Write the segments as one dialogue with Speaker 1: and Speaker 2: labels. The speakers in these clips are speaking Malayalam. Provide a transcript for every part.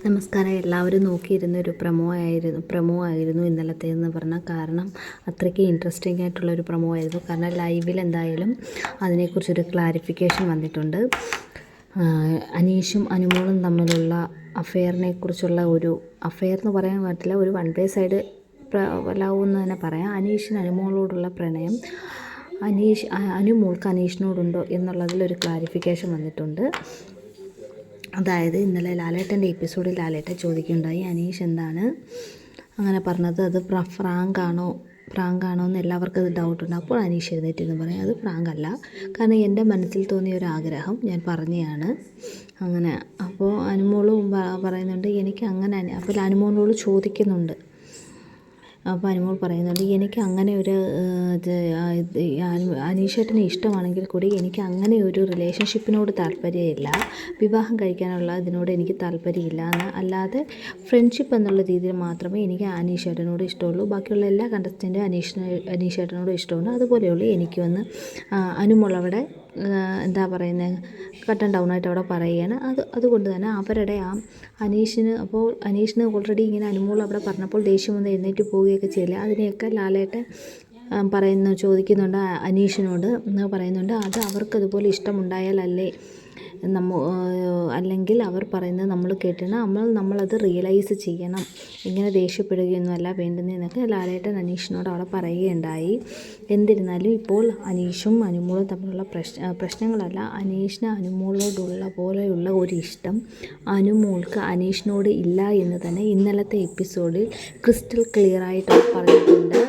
Speaker 1: നമസ്കാരം. എല്ലാവരും നോക്കിയിരുന്ന ഒരു പ്രമോ ആയിരുന്നു ഇന്നലത്തേതെന്ന് പറഞ്ഞാൽ, കാരണം അത്രയ്ക്ക് ഇൻട്രസ്റ്റിംഗ് ആയിട്ടുള്ളൊരു പ്രമോ ആയിരുന്നു. കാരണം ലൈവിൽ എന്തായാലും അതിനെക്കുറിച്ചൊരു ക്ലാരിഫിക്കേഷൻ വന്നിട്ടുണ്ട്. അനീഷും അനുമോളും തമ്മിലുള്ള അഫെയറിനെ കുറിച്ചുള്ള ഒരു അഫെയർ എന്ന് പറയാൻ പറ്റില്ല, ഒരു വൺ വേ സൈഡ് ലവ് എന്ന് തന്നെ പറയാം. അനീഷിന് അനുമോളോടുള്ള പ്രണയം അനുമോൾക്ക് അനീഷിനോടുണ്ടോ എന്നുള്ളതിലൊരു ക്ലാരിഫിക്കേഷൻ വന്നിട്ടുണ്ട്. അതായത് ഇന്നലെ ലാലേട്ടൻ്റെ എപ്പിസോഡിൽ ലാലേട്ടൻ ചോദിക്കുകയുണ്ടായി, അനീഷ് എന്താണ് അങ്ങനെ പറഞ്ഞത്, അത് പ്രാങ്കാണോ എന്ന് എല്ലാവർക്കും അത് ഡൗട്ടുണ്ട്. അപ്പോൾ അനീഷ് എഴുന്നേറ്റെന്ന് പറയും, അത് പ്രാങ്കല്ല, കാരണം എൻ്റെ മനസ്സിൽ തോന്നിയ ഒരു ആഗ്രഹം ഞാൻ പറഞ്ഞതാണ് അങ്ങനെ. അപ്പോൾ അനുമോളും പറയുന്നുണ്ട് എനിക്ക് അങ്ങനെ. അപ്പോൾ അനുമോളോട് ചോദിക്കുന്നുണ്ട്. അപ്പോൾ അനുമോൾ പറയുന്നുണ്ട്, എനിക്ക് അങ്ങനെ ഒരു അനീഷേട്ടനെ ഇഷ്ടമാണെങ്കിൽ കൂടി എനിക്ക് അങ്ങനെ ഒരു റിലേഷൻഷിപ്പിനോട് താല്പര്യമില്ല, വിവാഹം കഴിക്കാനുള്ള ഇതിനോട് എനിക്ക് താല്പര്യമില്ല എന്ന്. അല്ലാതെ ഫ്രണ്ട്ഷിപ്പ് എന്നുള്ള രീതിയിൽ മാത്രമേ എനിക്ക് അനീഷേട്ടനോട് ഇഷ്ടമുള്ളൂ, ബാക്കിയുള്ള എല്ലാ കണ്ടസ്റ്റൻറ്റും അനീഷേട്ടനോട് ഇഷ്ടമുണ്ട്, അതുപോലെയുള്ളൂ എനിക്കുമെന്ന് അനുമോൾ അവിടെ എന്താ പറയുന്നത്, കട്ടൻ ഡൗണായിട്ട് അവിടെ പറയുകയാണ്. അതുകൊണ്ട് തന്നെ അവരുടെ അനീഷിന് ഓൾറെഡി ഇങ്ങനെ അനുമോൾ അവിടെ പറഞ്ഞപ്പോൾ ദേഷ്യം വന്ന് എഴുന്നേറ്റ് പോവുകയൊക്കെ ചെയ്യില്ല. അതിനെയൊക്കെ ലാലേട്ടൻ ചോദിക്കുന്നുണ്ട് അനീഷിനോട് പറയുന്നുണ്ട്, അത് അവർക്കതുപോലെ ഇഷ്ടമുണ്ടായാലല്ലേ അല്ലെങ്കിൽ അവർ പറയുന്നത് നമ്മൾ കേട്ടിട്ട് നമ്മളത് റിയലൈസ് ചെയ്യണം, ഇങ്ങനെ ദേഷ്യപ്പെടുകയൊന്നുമല്ല വേണ്ടുന്നതെന്നൊക്കെ ലാലേട്ടൻ അനീഷിനോട് അവിടെ പറയുകയുണ്ടായി. എന്നിരുന്നാലും ഇപ്പോൾ അനീഷും അനുമോളും തമ്മിലുള്ള പ്രശ്നങ്ങളല്ല, അനീഷിന് അനുമോളോടുള്ള പോലെയുള്ള ഒരു ഇഷ്ടം അനുമോൾക്ക് അനീഷിനോട് ഇല്ല എന്ന് തന്നെ ഇന്നലത്തെ എപ്പിസോഡിൽ ക്രിസ്റ്റൽ ക്ലിയറായിട്ട് പറഞ്ഞിട്ടുണ്ട്.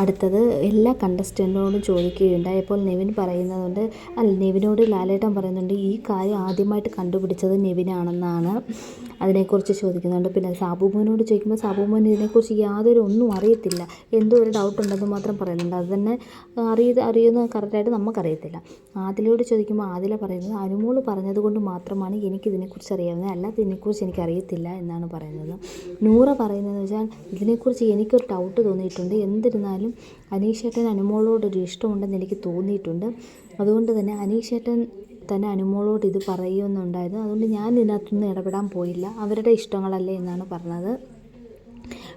Speaker 1: അടുത്തത് എല്ലാ കണ്ടസ്റ്റൻറ്റിനോടും ചോദിക്കുകയുണ്ടായി. അപ്പോൾ നെവിൻ പറയുന്നതുകൊണ്ട് നെവിനോട് ലാലേട്ടൻ പറയുന്നുണ്ട്, ഈ കാര്യം ആദ്യമായിട്ട് കണ്ടുപിടിച്ചത് നെവിനാണെന്നാണ്. അതിനെക്കുറിച്ച് ചോദിക്കുന്നുണ്ട്. പിന്നെ സാബുമോനോട് ചോദിക്കുമ്പോൾ സാബുമോൻ ഇതിനെക്കുറിച്ച് ഒന്നും അറിയത്തില്ല, എന്തോ ഒരു ഡൗട്ട് ഉണ്ടെന്ന് മാത്രം പറയുന്നുണ്ട്. അത് തന്നെ അറിയുന്ന കറക്റ്റായിട്ട് നമുക്കറിയത്തില്ല. ആദിലയോട് ചോദിക്കുമ്പോൾ ആദില പറയുന്നത്, അനുമോൾ പറഞ്ഞതുകൊണ്ട് മാത്രമാണ് എനിക്കിതിനെക്കുറിച്ച് അറിയാവുന്നത്, അല്ലാതെ ഇതിനെക്കുറിച്ച് എനിക്കറിയത്തില്ല എന്നാണ് പറയുന്നത്. നൂറ പറയുന്നതെന്ന് വെച്ചാൽ, ഇതിനെക്കുറിച്ച് എനിക്കൊരു ഡൗട്ട് തോന്നിയിട്ടുണ്ട്, എന്നിരുന്നാലും അനീഷേട്ടൻ അനുമോളോടൊരു ഇഷ്ടമുണ്ടെന്ന് എനിക്ക് തോന്നിയിട്ടുണ്ട്, അതുകൊണ്ട് തന്നെ അനീഷേട്ടൻ തന്നെ അനുമോളോട് ഇത് പറയുമെന്നുണ്ടായിരുന്നു, അതുകൊണ്ട് ഞാൻ ഇതിനകത്തൊന്നും ഇടപെടാൻ പോയില്ല, അവരുടെ ഇഷ്ടങ്ങളല്ലേ എന്നാണ് പറഞ്ഞത്.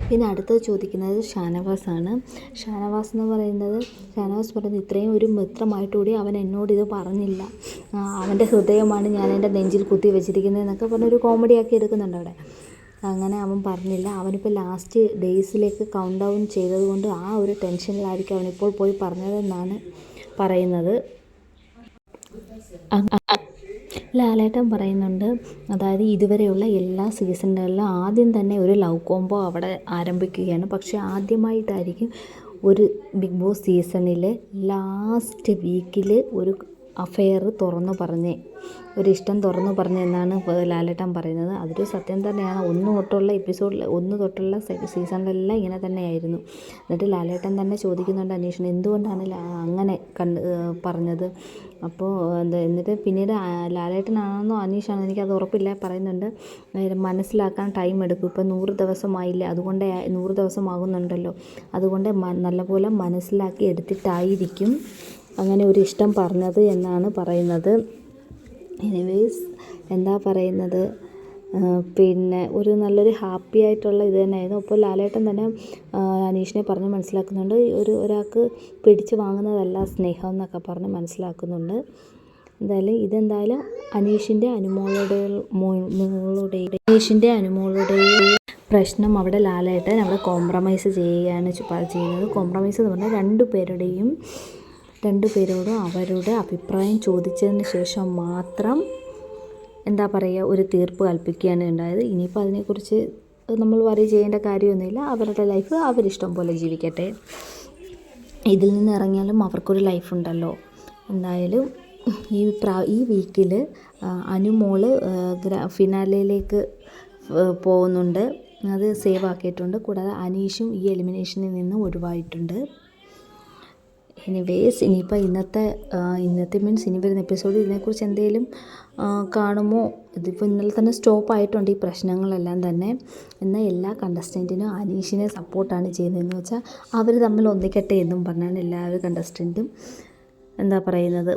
Speaker 1: പിന്നെ അടുത്തത് ചോദിക്കുന്നത് ഷാനവാസാണ്. ഷാനവാസ് പറയുന്നത് ഇത്രയും ഒരു മിത്രമായിട്ടുകൂടി അവൻ എന്നോട് ഇത് പറഞ്ഞില്ല, അവൻ്റെ ഹൃദയമാണ് ഞാൻ എൻ്റെ നെഞ്ചിൽ കുത്തി വെച്ചിരിക്കുന്നത് എന്നൊക്കെ പറഞ്ഞൊരു കോമഡിയാക്കി എടുക്കുന്നുണ്ട് അവിടെ. അങ്ങനെ അവൻ പറഞ്ഞില്ല, അവനിപ്പോൾ ലാസ്റ്റ് ഡേയ്സിലേക്ക് കൗണ്ട് ഡൗൺ ചെയ്തതുകൊണ്ട് ആ ഒരു ടെൻഷനിലായിരിക്കും അവനിപ്പോൾ പോയി പറഞ്ഞതെന്നാണ് പറയുന്നത്. ലാലേട്ടൻ പറയുന്നുണ്ട്, അതായത് ഇതുവരെയുള്ള എല്ലാ സീസണുകളിലും ആദ്യം തന്നെ ഒരു ലവ് കോംബോ അവിടെ ആരംഭിക്കുകയാണ്, പക്ഷേ ആദ്യമായിട്ടായിരിക്കും ഒരു ബിഗ് ബോസ് സീസണിൽ ലാസ്റ്റ് വീക്കിൽ ഒരു അഫെയർ ഒരിഷ്ടം തുറന്നു പറഞ്ഞെന്നാണ് ലാലേട്ടൻ പറയുന്നത്. അതൊരു സത്യം തന്നെയാണ്. ഒന്ന് തൊട്ടുള്ള സീസണിലെല്ലാം ഇങ്ങനെ തന്നെയായിരുന്നു. എന്നിട്ട് ലാലേട്ടൻ തന്നെ ചോദിക്കുന്നുണ്ട് അന്വേഷണം എന്തുകൊണ്ടാണ് അങ്ങനെ പറഞ്ഞത്. അപ്പോൾ എന്നിട്ട് പിന്നീട് ലാലേട്ടനാണെന്നോ അനീഷാണെന്നോ എനിക്കത് ഉറപ്പില്ല, പറയുന്നുണ്ട് മനസ്സിലാക്കാൻ ടൈം എടുക്കും, ഇപ്പോൾ 100 ദിവസമായില്ലേ, അതുകൊണ്ട് 100 ദിവസമാകുന്നുണ്ടല്ലോ, അതുകൊണ്ട് നല്ലപോലെ മനസ്സിലാക്കി എടുത്തിട്ടായിരിക്കും അങ്ങനെ ഒരു ഇഷ്ടം പറഞ്ഞത് എന്നാണ് പറയുന്നത്. എനിവേസ് എന്താ പറയുന്നത്, പിന്നെ ഒരു നല്ലൊരു ഹാപ്പി ആയിട്ടുള്ള ഇത് തന്നെയായിരുന്നു. അപ്പോൾ ലാലേട്ടൻ തന്നെ അനീഷിനെ പറഞ്ഞ് മനസ്സിലാക്കുന്നുണ്ട്, ഒരാൾക്ക് പിടിച്ച് വാങ്ങുന്നതല്ല സ്നേഹം എന്നൊക്കെ പറഞ്ഞ് മനസ്സിലാക്കുന്നുണ്ട്. ഇതെന്തായാലും അനീഷിൻ്റെ അനുമോളുടെയും പ്രശ്നം അവിടെ ലാലേട്ടൻ അവിടെ കോംപ്രമൈസ് ചെയ്യുകയാണ് ചെയ്യുന്നത്. കോംപ്രമൈസ് എന്ന് പറഞ്ഞാൽ രണ്ടുപേരോടും അവരുടെ അഭിപ്രായം ചോദിച്ചതിന് ശേഷം മാത്രം ഒരു തീർപ്പ് കൽപ്പിക്കുകയാണ് ഉണ്ടായത്. ഇനിയിപ്പോൾ അതിനെക്കുറിച്ച് നമ്മൾ വറി ചെയ്യേണ്ട കാര്യമൊന്നുമില്ല, അവരുടെ ലൈഫ് അവരിഷ്ടം പോലെ ജീവിക്കട്ടെ. ഇതിൽ നിന്ന് ഇറങ്ങിയാലും അവർക്കൊരു ലൈഫുണ്ടല്ലോ. എന്തായാലും ഈ വീക്കിൽ അനുമോള് ഫിനാലയിലേക്ക് പോകുന്നുണ്ട്, അത് സേവ് ആക്കിയിട്ടുണ്ട്. കൂടാതെ അനീഷും ഈ എലിമിനേഷനിൽ നിന്ന് ഒഴിവായിട്ടുണ്ട്. എനിവേസ് ഇനിയിപ്പോൾ ഇന്നത്തെ മീൻസ് ഇനി വരുന്ന എപ്പിസോഡിൽ ഇതിനെക്കുറിച്ച് എന്തെങ്കിലും കാണുമോ? ഇതിപ്പോൾ ഇന്നലെ തന്നെ സ്റ്റോപ്പ് ആയിട്ടുണ്ട് ഈ പ്രശ്നങ്ങളെല്ലാം തന്നെ. എന്നാൽ എല്ലാ കണ്ടസ്റ്റൻറ്റിനും അനീഷിനെ സപ്പോർട്ടാണ് ചെയ്യുന്നതെന്ന് വെച്ചാൽ അവർ തമ്മിൽ ഒന്നിക്കട്ടെ എന്നും പറഞ്ഞാണ് എല്ലാവരും കണ്ടസ്റ്റൻറ്റും പറയുന്നത്.